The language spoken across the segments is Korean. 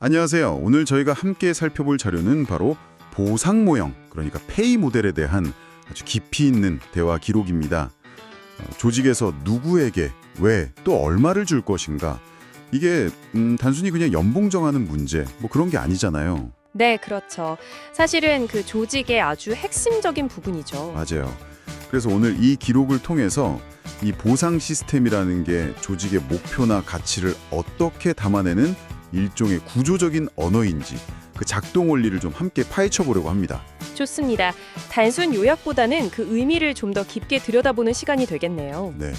안녕하세요. 오늘 저희가 함께 살펴볼 자료는 바로 보상 모형, 그러니까 페이 모델에 대한 아주 깊이 있는 대화 기록입니다. 조직에서 누구에게, 왜, 또 얼마를 줄 것인가. 이게 단순히 그냥 연봉 정하는 문제, 뭐 그런 게 아니잖아요. 네, 그렇죠. 사실은 그 조직의 아주 핵심적인 부분이죠. 맞아요. 그래서 오늘 이 기록을 통해서 이 보상 시스템이라는 게 조직의 목표나 가치를 어떻게 담아내는 일종의 구조적인 언어인지 그 작동 원리를 좀 함께 파헤쳐 보려고 합니다. 좋습니다. 단순 요약보다는 그 의미를 좀 더 깊게 들여다보는 시간이 되겠네요. 네.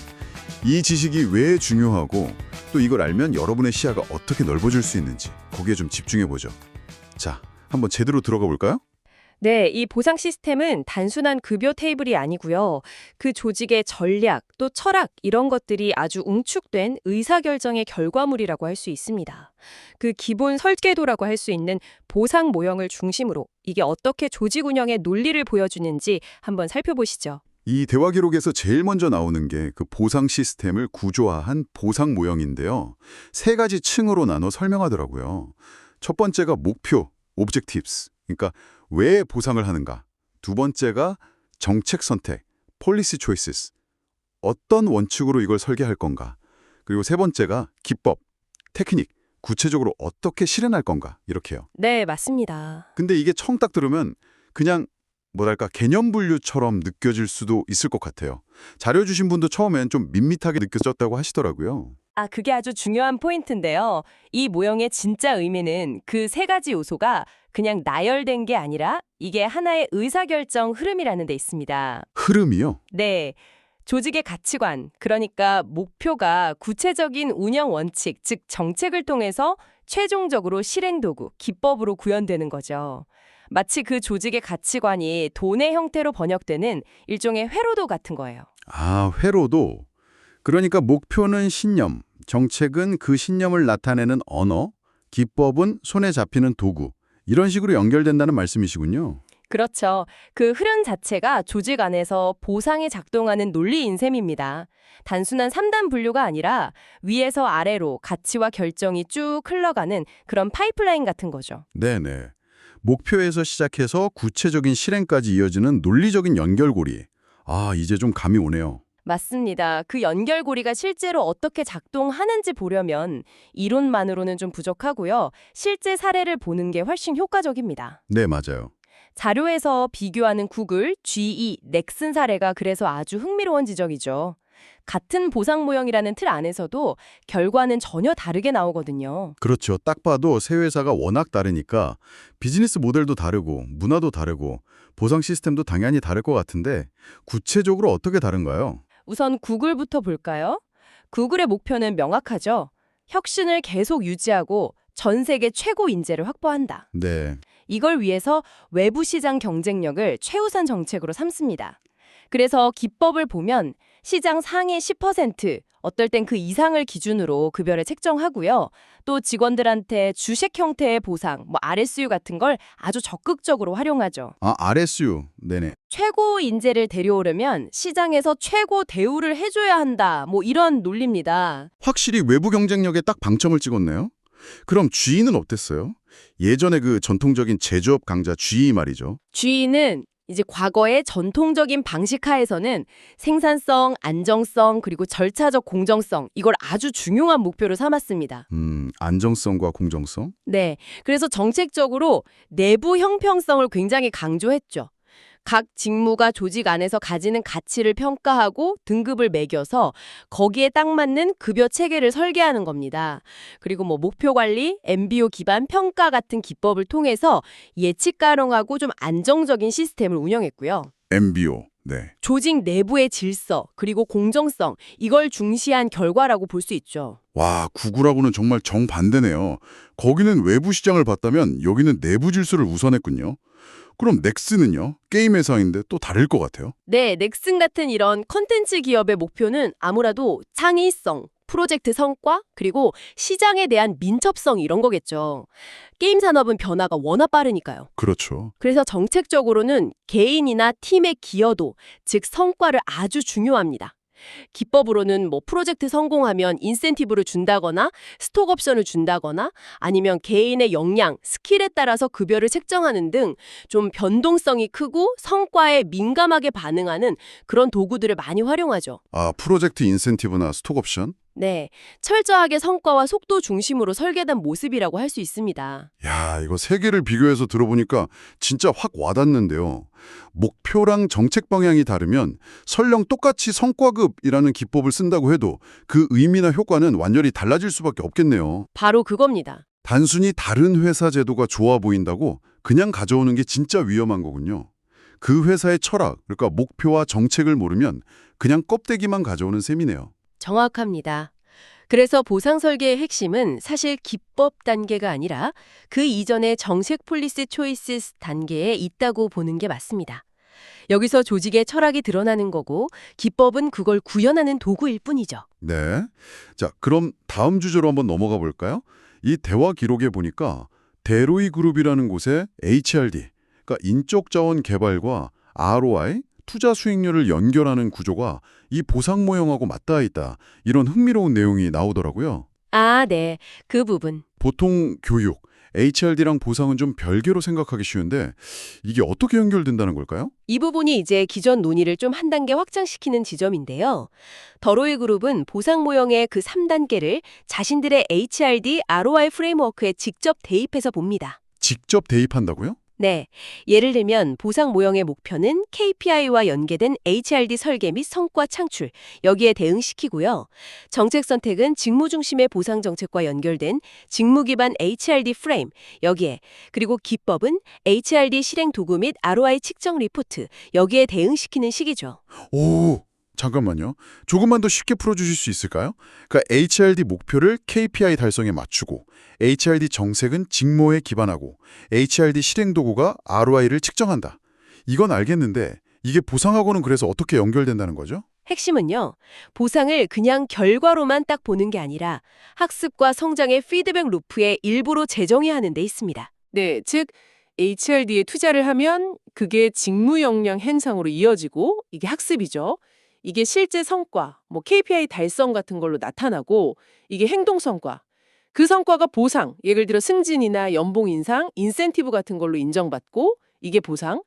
이 지식이 왜 중요하고 또 이걸 알면 여러분의 시야가 어떻게 넓어질 수 있는지 거기에 좀 집중해 보죠. 자, 한번 제대로 들어가 볼까요? 네, 이 보상 시스템은 단순한 급여 테이블이 아니고요. 그 조직의 전략, 또 철학 이런 것들이 아주 응축된 의사결정의 결과물이라고 할 수 있습니다. 그 기본 설계도라고 할 수 있는 보상 모형을 중심으로 이게 어떻게 조직 운영의 논리를 보여주는지 한번 살펴보시죠. 이 대화 기록에서 제일 먼저 나오는 게 그 보상 시스템을 구조화한 보상 모형인데요. 세 가지 층으로 나눠 설명하더라고요. 첫 번째가 목표, objectives. 그러니까 왜 보상을 하는가. 두 번째가 정책 선택, policy choices. 어떤 원칙으로 이걸 설계할 건가. 그리고 세 번째가 기법, 테크닉. 구체적으로 어떻게 실현할 건가. 이렇게요. 네, 맞습니다. 근데 이게 처음 딱 들으면 그냥 뭐랄까 개념 분류처럼 느껴질 수도 있을 것 같아요. 자료 주신 분도 처음엔 좀 밋밋하게 느껴졌다고 하시더라고요. 그게 아주 중요한 포인트인데요. 이 모형의 진짜 의미는 그 세 가지 요소가 그냥 나열된 게 아니라 이게 하나의 의사결정 흐름이라는 데 있습니다. 흐름이요? 네. 조직의 가치관, 그러니까 목표가 구체적인 운영 원칙, 즉 정책을 통해서 최종적으로 실행도구, 기법으로 구현되는 거죠. 마치 그 조직의 가치관이 돈의 형태로 번역되는 일종의 회로도 같은 거예요. 아, 회로도. 그러니까 목표는 신념, 정책은 그 신념을 나타내는 언어, 기법은 손에 잡히는 도구. 이런 식으로 연결된다는 말씀이시군요. 그렇죠. 그 흐름 자체가 조직 안에서 보상에 작동하는 논리인 셈입니다. 단순한 3단 분류가 아니라 위에서 아래로 가치와 결정이 쭉 흘러가는 그런 파이프라인 같은 거죠. 네네. 목표에서 시작해서 구체적인 실행까지 이어지는 논리적인 연결고리. 아, 이제 좀 감이 오네요. 맞습니다. 그 연결고리가 실제로 어떻게 작동하는지 보려면 이론만으로는 좀 부족하고요. 실제 사례를 보는 게 훨씬 효과적입니다. 네, 맞아요. 자료에서 비교하는 구글, GE, 넥슨 사례가 그래서 아주 흥미로운 지적이죠. 같은 보상 모형이라는 틀 안에서도 결과는 전혀 다르게 나오거든요. 그렇죠. 딱 봐도 세 회사가 워낙 다르니까 비즈니스 모델도 다르고 문화도 다르고 보상 시스템도 당연히 다를 것 같은데 구체적으로 어떻게 다른가요? 우선 구글부터 볼까요? 구글의 목표는 명확하죠. 혁신을 계속 유지하고 전 세계 최고 인재를 확보한다. 네. 이걸 위해서 외부 시장 경쟁력을 최우선 정책으로 삼습니다. 그래서 기법을 보면 시장 상위 10%, 어떨 땐 그 이상을 기준으로 급여를 책정하고요. 또 직원들한테 주식 형태의 보상, RSU 같은 걸 아주 적극적으로 활용하죠. 아, RSU. 네네. 최고 인재를 데려오려면 시장에서 최고 대우를 해줘야 한다. 이런 논리입니다. 확실히 외부 경쟁력에 딱 방점을 찍었네요. 그럼 GE는 어땠어요? 예전에 그 전통적인 제조업 강자 GE 말이죠. GE는 이제 과거의 전통적인 방식 하에서는 생산성, 안정성, 그리고 절차적 공정성, 이걸 아주 중요한 목표로 삼았습니다. 안정성과 공정성? 네, 그래서 정책적으로 내부 형평성을 굉장히 강조했죠. 각 직무가 조직 안에서 가지는 가치를 평가하고 등급을 매겨서 거기에 딱 맞는 급여 체계를 설계하는 겁니다. 그리고 목표 관리, MBO 기반 평가 같은 기법을 통해서 예측 가능하고 좀 안정적인 시스템을 운영했고요. MBO. 네. 조직 내부의 질서, 그리고 공정성, 이걸 중시한 결과라고 볼 수 있죠. 와, 구글하고는 정말 정반대네요. 거기는 외부 시장을 봤다면 여기는 내부 질서를 우선했군요. 그럼 넥슨은요? 게임 회사인데 또 다를 것 같아요. 네, 넥슨 같은 이런 컨텐츠 기업의 목표는 아무래도 창의성, 프로젝트 성과, 그리고 시장에 대한 민첩성 이런 거겠죠. 게임 산업은 변화가 워낙 빠르니까요. 그렇죠. 그래서 정책적으로는 개인이나 팀의 기여도, 즉 성과를 아주 중요합니다. 기법으로는 뭐 프로젝트 성공하면 인센티브를 준다거나 스톡 옵션을 준다거나 아니면 개인의 역량, 스킬에 따라서 급여를 책정하는 등 좀 변동성이 크고 성과에 민감하게 반응하는 그런 도구들을 많이 활용하죠. 아, 프로젝트 인센티브나 스톡 옵션? 네, 철저하게 성과와 속도 중심으로 설계된 모습이라고 할 수 있습니다. 야, 이거 세 개를 비교해서 들어보니까 진짜 확 와닿는데요. 목표랑 정책 방향이 다르면 설령 똑같이 성과급이라는 기법을 쓴다고 해도 그 의미나 효과는 완전히 달라질 수밖에 없겠네요. 바로 그겁니다. 단순히 다른 회사 제도가 좋아 보인다고 그냥 가져오는 게 진짜 위험한 거군요. 그 회사의 철학, 그러니까 목표와 정책을 모르면 그냥 껍데기만 가져오는 셈이네요. 정확합니다. 그래서 보상 설계의 핵심은 사실 기법 단계가 아니라 그 이전의 정책 폴리시 초이스 단계에 있다고 보는 게 맞습니다. 여기서 조직의 철학이 드러나는 거고 기법은 그걸 구현하는 도구일 뿐이죠. 네. 자, 그럼 다음 주제로 한번 넘어가 볼까요? 이 대화 기록에 보니까 데로이 그룹이라는 곳에 HRD, 그러니까 인적 자원 개발과 ROI, 투자 수익률을 연결하는 구조가 이 보상 모형하고 맞닿아 있다. 이런 흥미로운 내용이 나오더라고요. 아, 네. 그 부분. 보통 교육, HRD랑 보상은 좀 별개로 생각하기 쉬운데 이게 어떻게 연결된다는 걸까요? 이 부분이 이제 기존 논의를 좀 한 단계 확장시키는 지점인데요. 더로이 그룹은 보상 모형의 그 3단계를 자신들의 HRD, ROI 프레임워크에 직접 대입해서 봅니다. 직접 대입한다고요? 네. 예를 들면 보상 모형의 목표는 KPI와 연계된 HRD 설계 및 성과 창출, 여기에 대응시키고요. 정책 선택은 직무 중심의 보상 정책과 연결된 직무 기반 HRD 프레임, 여기에, 그리고 기법은 HRD 실행 도구 및 ROI 측정 리포트, 여기에 대응시키는 식이죠. 오, 잠깐만요. 조금만 더 쉽게 풀어주실 수 있을까요? 그러니까 HRD 목표를 KPI 달성에 맞추고 HRD 정책은 직무에 기반하고 HRD 실행 도구가 ROI를 측정한다. 이건 알겠는데 이게 보상하고는 그래서 어떻게 연결된다는 거죠? 핵심은요, 보상을 그냥 결과로만 딱 보는 게 아니라 학습과 성장의 피드백 루프의 일부로 재정의 하는 데 있습니다. 네, 즉 HRD에 투자를 하면 그게 직무 역량 향상으로 이어지고 이게 학습이죠. 이게 실제 성과, 뭐 KPI 달성 같은 걸로 나타나고 이게 행동 성과. 그 성과가 보상, 예를 들어 승진이나 연봉 인상, 인센티브 같은 걸로 인정받고 이게 보상.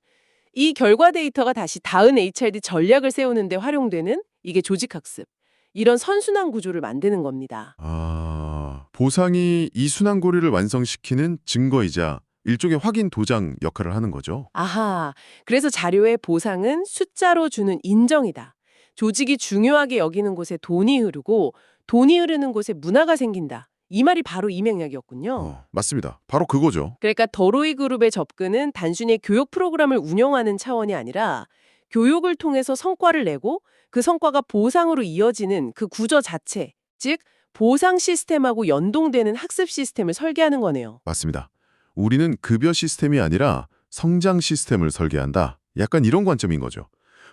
이 결과 데이터가 다시 다음 HRD 전략을 세우는 데 활용되는 이게 조직 학습. 이런 선순환 구조를 만드는 겁니다. 아, 보상이 이 순환고리를 완성시키는 증거이자 일종의 확인 도장 역할을 하는 거죠. 아하, 그래서 자료의 보상은 숫자로 주는 인정이다. 조직이 중요하게 여기는 곳에 돈이 흐르고 돈이 흐르는 곳에 문화가 생긴다. 이 말이 바로 이 맥락이었군요. 맞습니다. 바로 그거죠. 그러니까 더로이 그룹의 접근은 단순히 교육 프로그램을 운영하는 차원이 아니라 교육을 통해서 성과를 내고 그 성과가 보상으로 이어지는 그 구조 자체, 즉 보상 시스템하고 연동되는 학습 시스템을 설계하는 거네요. 맞습니다. 우리는 급여 시스템이 아니라 성장 시스템을 설계한다. 약간 이런 관점인 거죠.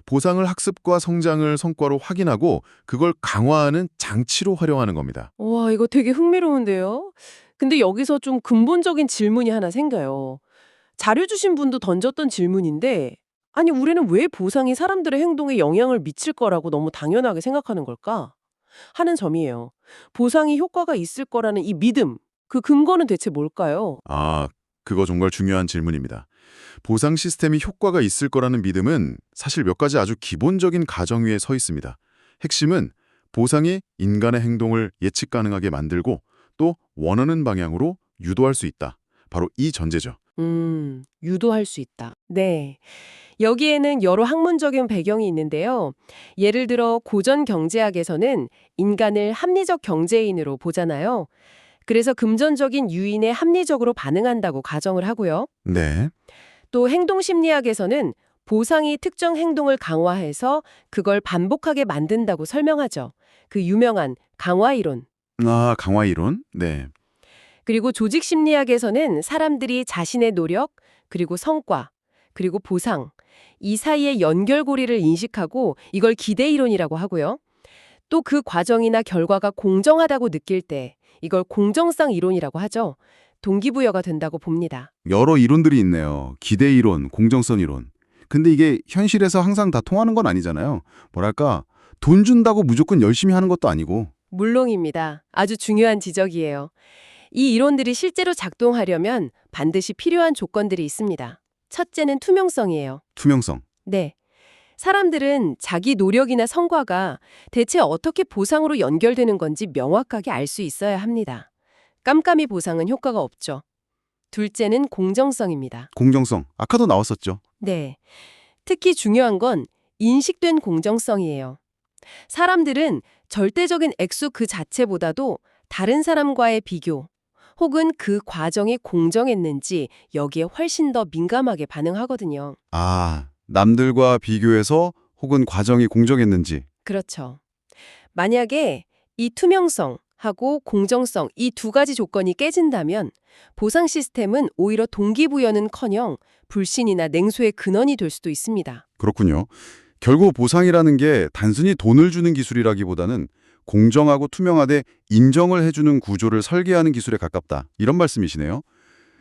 보상을 학습과 성장을 성과로 확인하고 그걸 강화하는 장치로 활용하는 겁니다. 와, 이거 되게 흥미로운데요. 근데 여기서 좀 근본적인 질문이 하나 생겨요. 자료 주신 분도 던졌던 질문인데, 아니, 우리는 왜 보상이 사람들의 행동에 영향을 미칠 거라고 너무 당연하게 생각하는 걸까? 하는 점이에요. 보상이 효과가 있을 거라는 이 믿음, 그 근거는 대체 뭘까요? 아, 그거 정말 중요한 질문입니다. 보상 시스템이 효과가 있을 거라는 믿음은 사실 몇 가지 아주 기본적인 가정 위에 서 있습니다. 핵심은 보상이 인간의 행동을 예측 가능하게 만들고 또 원하는 방향으로 유도할 수 있다. 바로 이 전제죠. 유도할 수 있다. 네. 여기에는 여러 학문적인 배경이 있는데요. 예를 들어 고전 경제학에서는 인간을 합리적 경제인으로 보잖아요. 그래서 금전적인 유인에 합리적으로 반응한다고 가정을 하고요. 네. 또 행동심리학에서는 보상이 특정 행동을 강화해서 그걸 반복하게 만든다고 설명하죠. 그 유명한 강화 이론. 아, 강화 이론? 네. 그리고 조직심리학에서는 사람들이 자신의 노력, 그리고 성과, 그리고 보상, 이 사이의 연결고리를 인식하고 이걸 기대 이론이라고 하고요. 또 그 과정이나 결과가 공정하다고 느낄 때 이걸 공정성 이론이라고 하죠. 동기부여가 된다고 봅니다. 여러 이론들이 있네요. 기대 이론, 공정성 이론. 근데 이게 현실에서 항상 다 통하는 건 아니잖아요. 뭐랄까, 돈 준다고 무조건 열심히 하는 것도 아니고. 물론입니다. 아주 중요한 지적이에요. 이 이론들이 실제로 작동하려면 반드시 필요한 조건들이 있습니다. 첫째는 투명성이에요. 투명성. 네. 사람들은 자기 노력이나 성과가 대체 어떻게 보상으로 연결되는 건지 명확하게 알 수 있어야 합니다. 깜깜이 보상은 효과가 없죠. 둘째는 공정성입니다. 공정성. 아까도 나왔었죠. 네. 특히 중요한 건 인식된 공정성이에요. 사람들은 절대적인 액수 그 자체보다도 다른 사람과의 비교, 혹은 그 과정이 공정했는지 여기에 훨씬 더 민감하게 반응하거든요. 아, 남들과 비교해서 혹은 과정이 공정했는지. 그렇죠. 만약에 이 투명성하고 공정성 이 두 가지 조건이 깨진다면 보상 시스템은 오히려 동기부여는커녕 불신이나 냉소의 근원이 될 수도 있습니다. 그렇군요. 결국 보상이라는 게 단순히 돈을 주는 기술이라기보다는 공정하고 투명하되 인정을 해주는 구조를 설계하는 기술에 가깝다. 이런 말씀이시네요.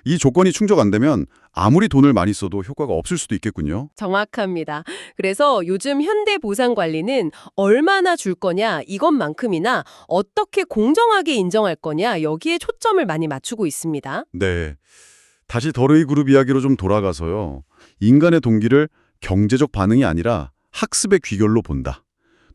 이 조건이 충족 안 되면 아무리 돈을 많이 써도 효과가 없을 수도 있겠군요. 정확합니다. 그래서 요즘 현대 보상 관리는 얼마나 줄 거냐 이것만큼이나 어떻게 공정하게 인정할 거냐 여기에 초점을 많이 맞추고 있습니다. 네. 다시 더르이 그룹 이야기로 좀 돌아가서요. 인간의 동기를 경제적 반응이 아니라 학습의 귀결로 본다.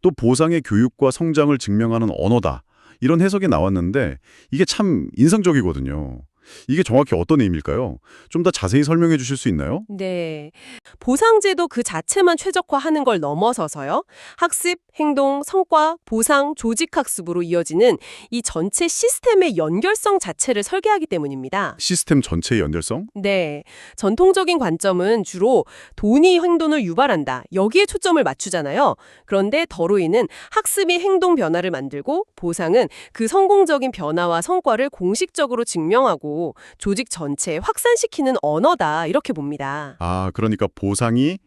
또 보상의 교육과 성장을 증명하는 언어다. 이런 해석이 나왔는데 이게 참 인상적이거든요. 이게 정확히 어떤 의미일까요? 좀 더 자세히 설명해 주실 수 있나요? 네. 보상제도 그 자체만 최적화하는 걸 넘어서서요. 학습, 행동, 성과, 보상, 조직학습으로 이어지는 이 전체 시스템의 연결성 자체를 설계하기 때문입니다. 시스템 전체의 연결성? 네. 전통적인 관점은 주로 돈이 행동을 유발한다. 여기에 초점을 맞추잖아요. 그런데 더로이는 학습이 행동 변화를 만들고 보상은 그 성공적인 변화와 성과를 공식적으로 증명하고 조직 전체에 확산시키는 언어다. 이렇게 봅니다. 아, 그러니까 보상이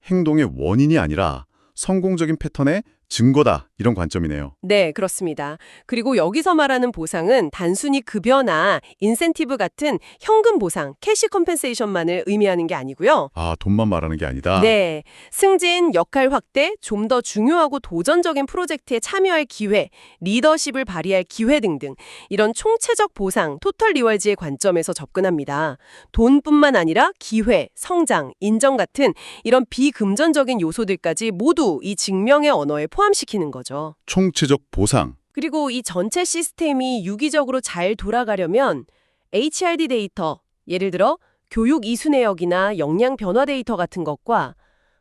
행동의 원인이 아니라 성공적인 패턴의 증거다. 이런 관점이네요. 네, 그렇습니다. 그리고 여기서 말하는 보상은 단순히 급여나 인센티브 같은 현금 보상, 캐시 컴펜세이션만을 의미하는 게 아니고요. 아, 돈만 말하는 게 아니다. 네, 승진, 역할 확대, 좀 더 중요하고 도전적인 프로젝트에 참여할 기회, 리더십을 발휘할 기회 등등 이런 총체적 보상, 토털 리월지의 관점에서 접근합니다. 돈뿐만 아니라 기회, 성장, 인정 같은 이런 비금전적인 요소들까지 모두 이 증명의 언어에 포함시키는 거죠. 총체적 보상. 그리고 이 전체 시스템이 유기적으로 잘 돌아가려면 HRD 데이터, 예를 들어 교육 이수 내역이나 역량 변화 데이터 같은 것과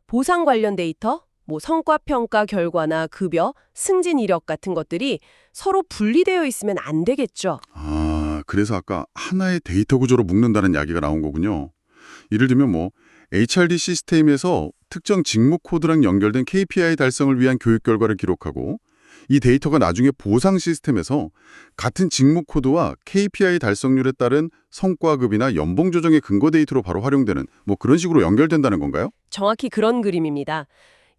보상 관련 데이터, 성과 평가 결과나 급여, 승진 이력 같은 것들이 서로 분리되어 있으면 안 되겠죠. 아, 그래서 아까 하나의 데이터 구조로 묶는다는 이야기가 나온 거군요. 예를 들면 HRD 시스템에서 특정 직무 코드랑 연결된 KPI 달성을 위한 교육 결과를 기록하고 이 데이터가 나중에 보상 시스템에서 같은 직무 코드와 KPI 달성률에 따른 성과급이나 연봉 조정의 근거 데이터로 바로 활용되는 그런 식으로 연결된다는 건가요? 정확히 그런 그림입니다.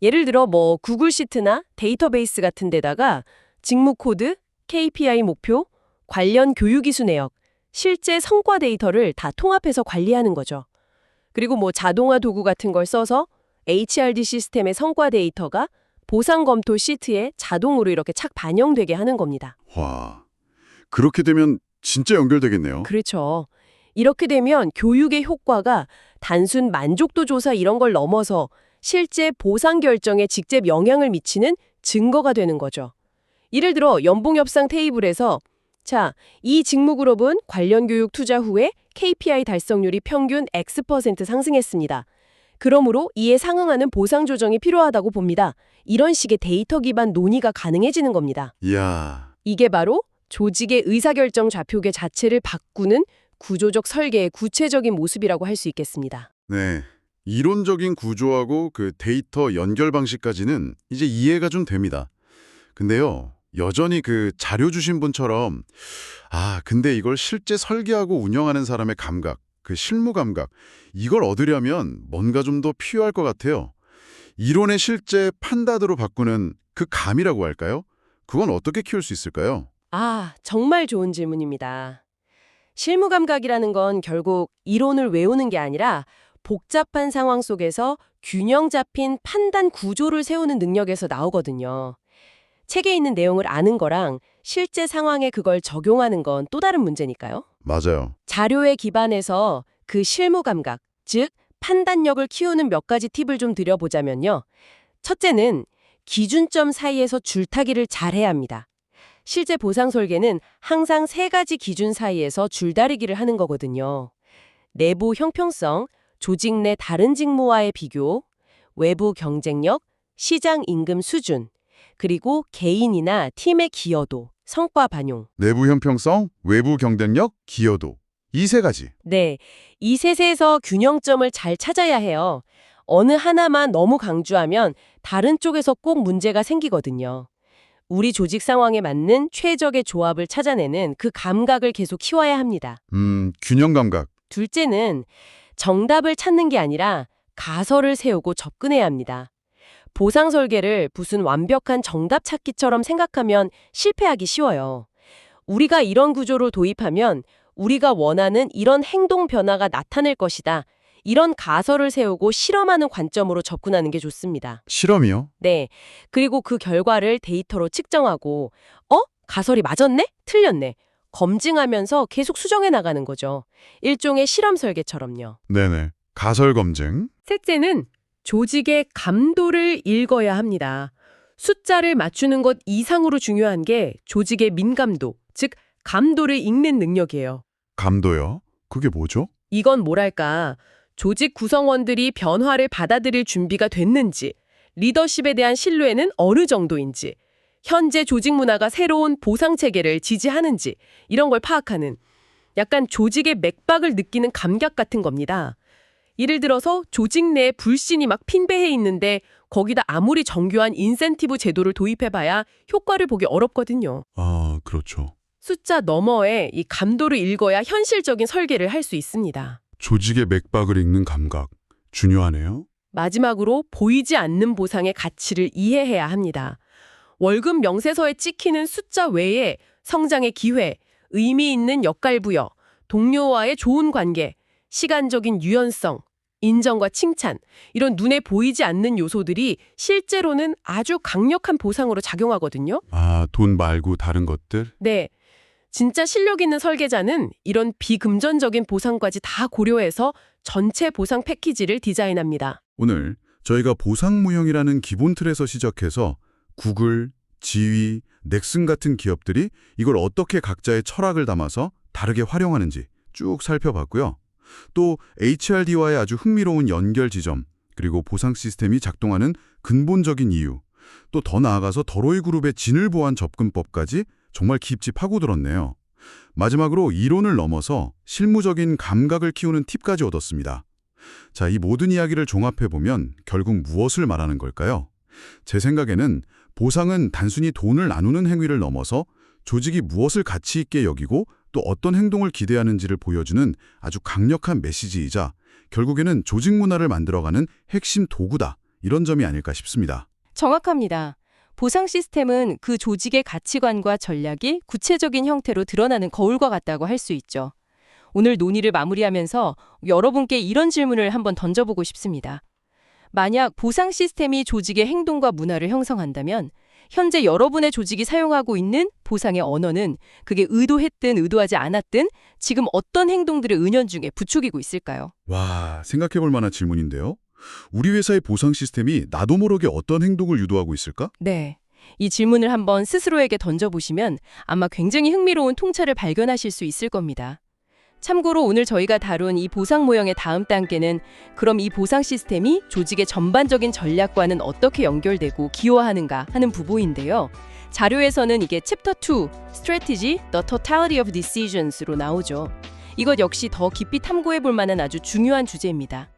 예를 들어 구글 시트나 데이터베이스 같은 데다가 직무 코드, KPI 목표, 관련 교육 이수 내역, 실제 성과 데이터를 다 통합해서 관리하는 거죠. 그리고 자동화 도구 같은 걸 써서 HRD 시스템의 성과 데이터가 보상 검토 시트에 자동으로 이렇게 착 반영되게 하는 겁니다. 와, 그렇게 되면 진짜 연결되겠네요. 그렇죠. 이렇게 되면 교육의 효과가 단순 만족도 조사 이런 걸 넘어서 실제 보상 결정에 직접 영향을 미치는 증거가 되는 거죠. 예를 들어 연봉 협상 테이블에서 이 직무 그룹은 관련 교육 투자 후에 KPI 달성률이 평균 X% 상승했습니다. 그러므로 이에 상응하는 보상 조정이 필요하다고 봅니다. 이런 식의 데이터 기반 논의가 가능해지는 겁니다. 이야, 이게 바로 조직의 의사결정 좌표계 자체를 바꾸는 구조적 설계의 구체적인 모습이라고 할 수 있겠습니다. 네. 이론적인 구조하고 그 데이터 연결 방식까지는 이제 이해가 좀 됩니다. 근데요, 여전히 그 자료 주신 분처럼 근데 이걸 실제 설계하고 운영하는 사람의 감각, 그 실무 감각, 이걸 얻으려면 뭔가 좀 더 필요할 것 같아요. 이론의 실제 판단으로 바꾸는 그 감이라고 할까요? 그건 어떻게 키울 수 있을까요? 정말 좋은 질문입니다. 실무 감각이라는 건 결국 이론을 외우는 게 아니라 복잡한 상황 속에서 균형 잡힌 판단 구조를 세우는 능력에서 나오거든요. 책에 있는 내용을 아는 거랑 실제 상황에 그걸 적용하는 건 또 다른 문제니까요. 맞아요. 자료에 기반해서 그 실무 감각, 즉 판단력을 키우는 몇 가지 팁을 좀 드려보자면요. 첫째는 기준점 사이에서 줄타기를 잘해야 합니다. 실제 보상 설계는 항상 3가지 기준 사이에서 줄다리기를 하는 거거든요. 내부 형평성, 조직 내 다른 직무와의 비교, 외부 경쟁력, 시장 임금 수준, 그리고 개인이나 팀의 기여도, 성과 반영. 내부 형평성, 외부 경쟁력, 기여도. 이 3가지. 네, 이 셋에서 균형점을 잘 찾아야 해요. 어느 하나만 너무 강조하면 다른 쪽에서 꼭 문제가 생기거든요. 우리 조직 상황에 맞는 최적의 조합을 찾아내는 그 감각을 계속 키워야 합니다. 균형 감각. 둘째는 정답을 찾는 게 아니라 가설을 세우고 접근해야 합니다. 보상 설계를 무슨 완벽한 정답 찾기처럼 생각하면 실패하기 쉬워요. 우리가 이런 구조로 도입하면 우리가 원하는 이런 행동 변화가 나타날 것이다. 이런 가설을 세우고 실험하는 관점으로 접근하는 게 좋습니다. 실험이요? 네. 그리고 그 결과를 데이터로 측정하고 가설이 맞았네? 틀렸네. 검증하면서 계속 수정해 나가는 거죠. 일종의 실험 설계처럼요. 네네. 가설 검증. 셋째는 조직의 감도를 읽어야 합니다. 숫자를 맞추는 것 이상으로 중요한 게 조직의 민감도, 즉 감도를 읽는 능력이에요. 감도요? 그게 뭐죠? 이건 뭐랄까, 조직 구성원들이 변화를 받아들일 준비가 됐는지, 리더십에 대한 신뢰는 어느 정도인지, 현재 조직 문화가 새로운 보상 체계를 지지하는지 이런 걸 파악하는 약간 조직의 맥박을 느끼는 감각 같은 겁니다. 예를 들어서 조직 내에 불신이 막 핀배해 있는데 거기다 아무리 정교한 인센티브 제도를 도입해봐야 효과를 보기 어렵거든요. 아, 그렇죠. 숫자 너머에 이 감도를 읽어야 현실적인 설계를 할 수 있습니다. 조직의 맥박을 읽는 감각. 중요하네요. 마지막으로 보이지 않는 보상의 가치를 이해해야 합니다. 월급 명세서에 찍히는 숫자 외에 성장의 기회, 의미 있는 역할 부여, 동료와의 좋은 관계, 시간적인 유연성, 인정과 칭찬, 이런 눈에 보이지 않는 요소들이 실제로는 아주 강력한 보상으로 작용하거든요. 아, 돈 말고 다른 것들? 네. 진짜 실력 있는 설계자는 이런 비금전적인 보상까지 다 고려해서 전체 보상 패키지를 디자인합니다. 오늘 저희가 보상무형이라는 기본 틀에서 시작해서 구글, 지위, 넥슨 같은 기업들이 이걸 어떻게 각자의 철학을 담아서 다르게 활용하는지 쭉 살펴봤고요. 또 HRD와의 아주 흥미로운 연결 지점, 그리고 보상 시스템이 작동하는 근본적인 이유, 또 더 나아가서 더로이 그룹의 진을 보한 접근법까지 정말 깊이 파고들었네요. 마지막으로 이론을 넘어서 실무적인 감각을 키우는 팁까지 얻었습니다. 자, 이 모든 이야기를 종합해보면 결국 무엇을 말하는 걸까요? 제 생각에는 보상은 단순히 돈을 나누는 행위를 넘어서 조직이 무엇을 가치 있게 여기고 또 어떤 행동을 기대하는지를 보여주는 아주 강력한 메시지이자 결국에는 조직 문화를 만들어가는 핵심 도구다. 이런 점이 아닐까 싶습니다. 정확합니다. 보상 시스템은 그 조직의 가치관과 전략이 구체적인 형태로 드러나는 거울과 같다고 할 수 있죠. 오늘 논의를 마무리하면서 여러분께 이런 질문을 한번 던져보고 싶습니다. 만약 보상 시스템이 조직의 행동과 문화를 형성한다면 현재 여러분의 조직이 사용하고 있는 보상의 언어는 그게 의도했든 의도하지 않았든 지금 어떤 행동들을 은연중에 부추기고 있을까요? 와, 생각해볼 만한 질문인데요. 우리 회사의 보상 시스템이 나도 모르게 어떤 행동을 유도하고 있을까? 네. 이 질문을 한번 스스로에게 던져보시면 아마 굉장히 흥미로운 통찰을 발견하실 수 있을 겁니다. 참고로 오늘 저희가 다룬 이 보상 모형의 다음 단계는 그럼 이 보상 시스템이 조직의 전반적인 전략과는 어떻게 연결되고 기여하는가 하는 부분인데요. 자료에서는 이게 챕터 2, Strategy, The Totality of Decisions로 나오죠. 이것 역시 더 깊이 탐구해 볼 만한 아주 중요한 주제입니다.